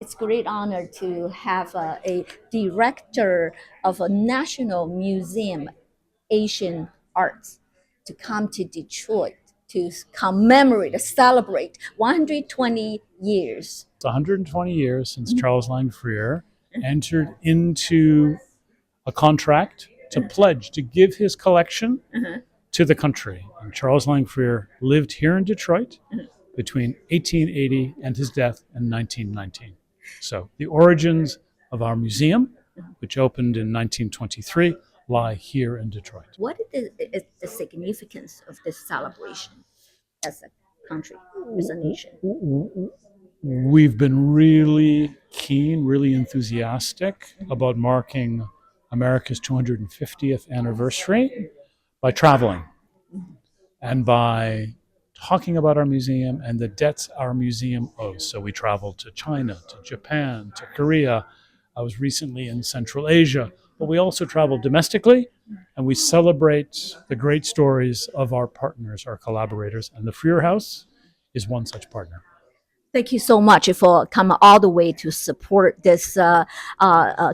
it's a great honor to have a director of a national museum, Asian arts, to come to Detroit to commemorate, celebrate 120 years. It's 120 years since Charles Lang Freer entered into a contract to pledge to give his collection to the country. And Charles Lang Freer lived here in Detroit between 1880 and his death in 1919. So the origins of our museum, which opened in 1923, lie here in Detroit. What is the significance of this celebration as a country, as a nation? We've been really keen, really enthusiastic about marking America's 250th anniversary by traveling and by talking about our museum and the debts our museum owes. So we traveled to China, to Japan, to Korea. I was recently in Central Asia, but we also travel domestically, and we celebrate the great stories of our partners, our collaborators, and the Freer House is one such partner. Thank you so much for coming all the way to support this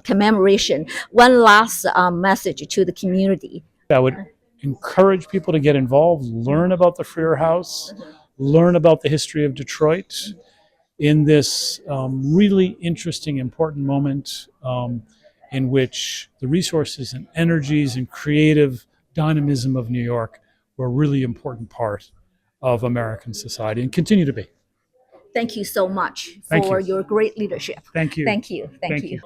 commemoration. One last message to the community. I would encourage people to get involved, learn about the Freer House, learn about the history of Detroit in this really interesting, important moment in which the resources and energies and creative dynamism of New York were a really important part of American society and continue to be. Thank you so much Thank for you. your great leadership. Thank you. Thank you. Thank you.